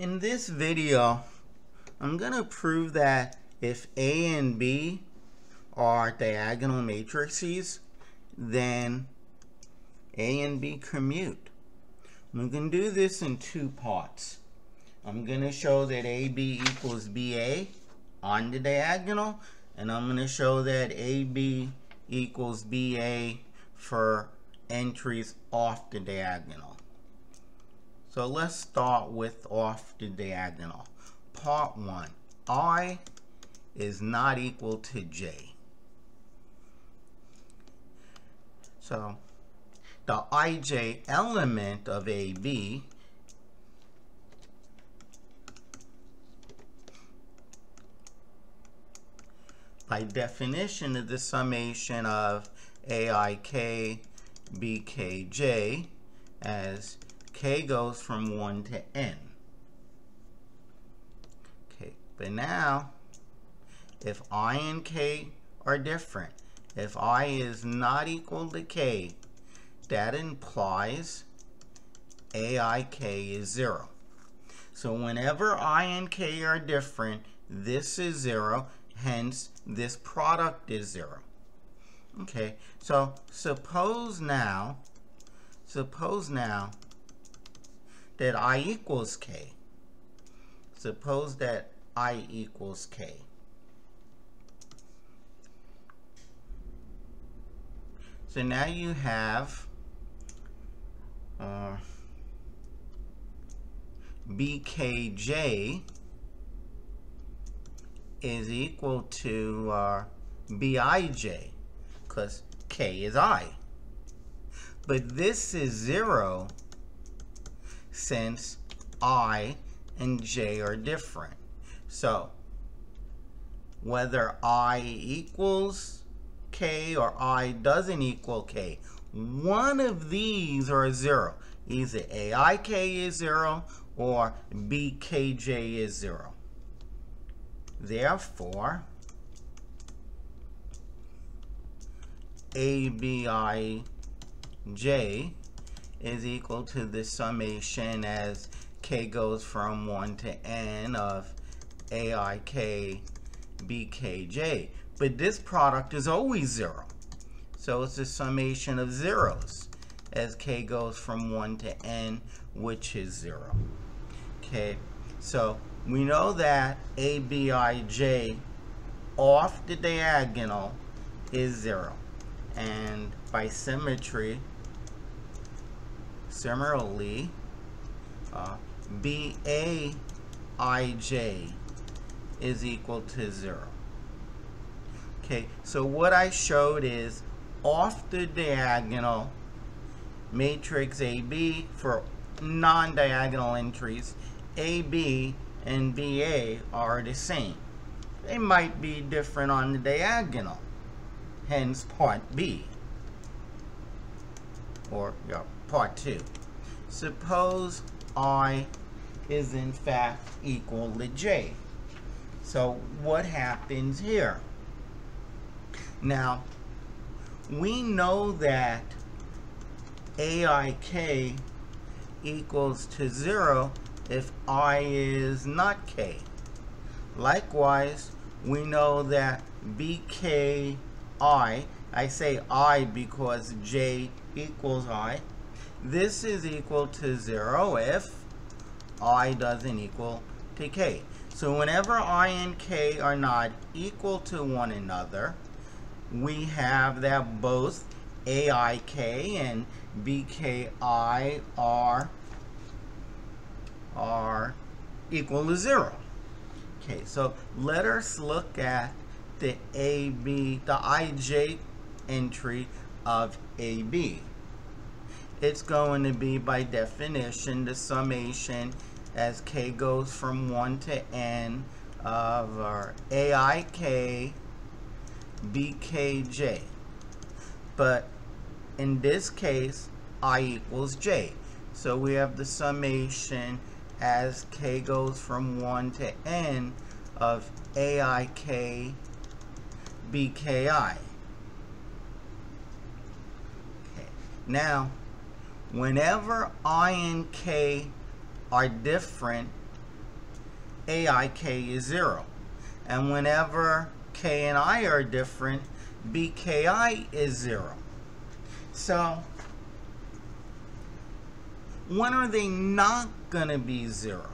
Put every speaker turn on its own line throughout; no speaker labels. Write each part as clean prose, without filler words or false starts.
In this video, I'm going to prove that if A and B are diagonal matrices, then A and B commute. We can do this in two parts. I'm going to show that AB equals BA on the diagonal, and I'm going to show that AB equals BA for entries off the diagonal. So let's start with off the diagonal. Part 1. I is not equal to J. So the ij element of AB by definition is the summation of aik bkj as k goes from 1 to n. Okay, but now if I and k are different, if I is not equal to k, that implies aik is 0. So whenever I and k are different, this is 0, hence this product is 0. Okay, so suppose now that I equals k. Suppose that I equals k. So now you have bkj is equal to bij, because k is I. But this is 0 since I and j are different. So whether I equals k or I doesn't equal k, one of these are 0. Either aik is 0 or bkj is 0. Therefore, abij is equal to the summation as k goes from 1 to n of aik bkj. But this product is always 0. So it's a summation of zeros as k goes from 1 to n, which is 0. Okay, so we know that abij off the diagonal is 0. And by symmetry, similarly, baij is equal to 0. Okay, so what I showed is off the diagonal matrix AB for non-diagonal entries, AB and BA are the same. They might be different on the diagonal, hence part B, or part 2. Suppose I is in fact equal to J. So what happens here? Now, we know that aik equals to 0 if I is not k. Likewise, we know that bki, I say I because j equals I, this is equal to 0 if I doesn't equal to k. So whenever I and k are not equal to one another, we have that both aik and bki are equal to 0. Okay, so let us look at the ij entry of AB. It's going to be by definition the summation as k goes from 1 to n of our aik bkj. But in this case, I equals j. So we have the summation as k goes from 1 to n of aik bki. Okay. Now, whenever I and k are different, AIK is 0. And whenever K and I are different, BKI is 0. So, when are they not going to be 0?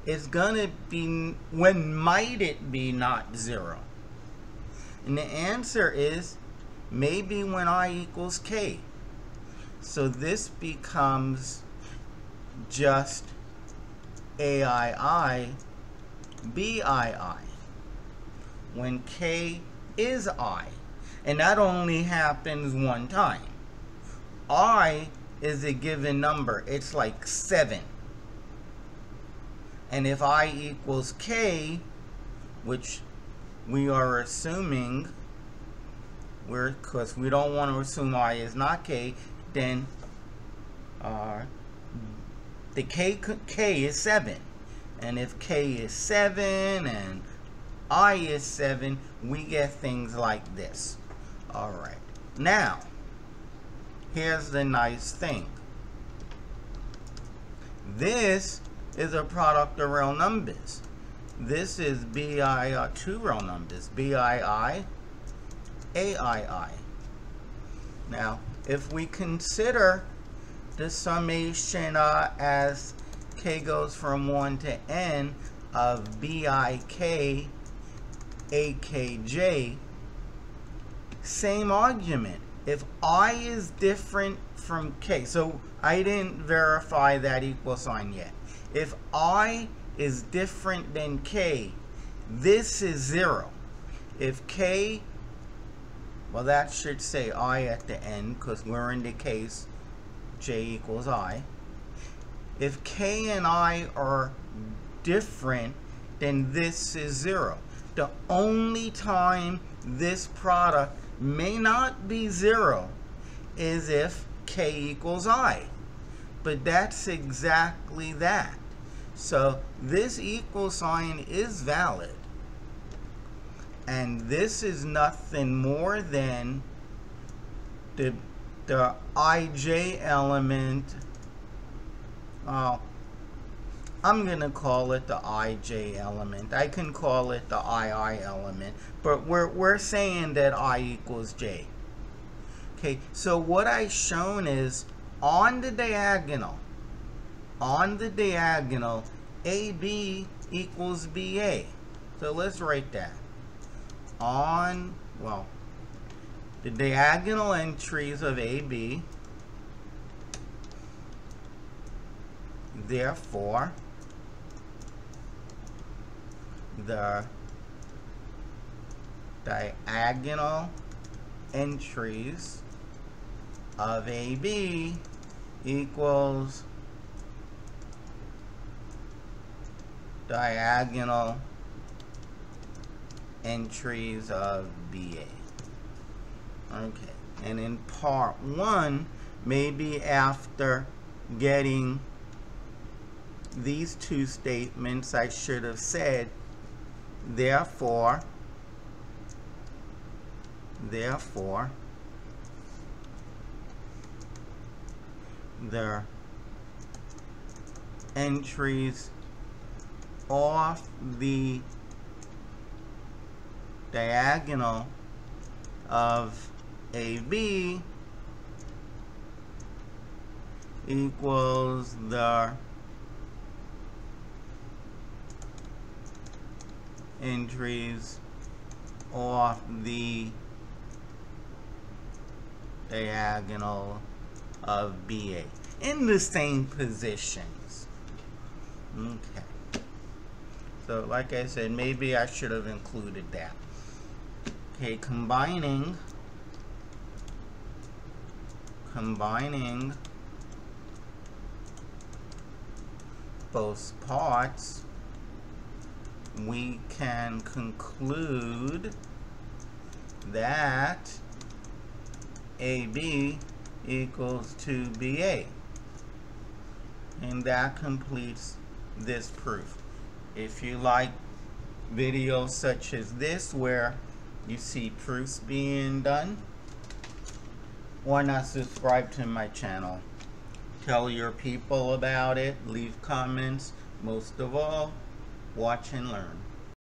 It's going to be, when might it be not 0? And the answer is maybe when I equals K. So this becomes just AII, BII, when K is I. And that only happens one time. I is a given number. It's like 7. And if I equals K, which we are assuming, because we don't want to assume I is not K, then the K is 7. And if K is 7 and I is 7, we get things like this. Alright. Now, here's the nice thing. This is a product of real numbers. This is two real numbers, BII, AII. Now, if we consider the summation as K goes from 1 to N of BIK, AKJ, same argument. If I is different from K, so I didn't verify that equal sign yet. If I is different than K, this is 0. If K, well, that should say I at the end because we're in the case J equals I. If K and I are different, then this is 0. The only time this product may not be 0 is if K equals I. But that's exactly that. So this equal sign is valid. And this is nothing more than the IJ element. I'm going to call it the IJ element. I can call it the II element. But we're saying that I equals J. Okay, so what I've shown is on the diagonal, AB equals BA. So let's write that. The diagonal entries of AB, therefore, the diagonal entries of AB equals diagonal entries of BA. Okay, and in part 1, maybe after getting these two statements, I should have said, therefore, the entries off the diagonal of AB equals the entries off the diagonal of BA in the same positions. Okay. So like I said, maybe I should have included that. Okay, combining both parts, we can conclude that AB equals to BA. And that completes this proof. If you like videos such as this where you see proofs being done, why not subscribe to my channel? Tell your people about it, leave comments, most of all, watch and learn.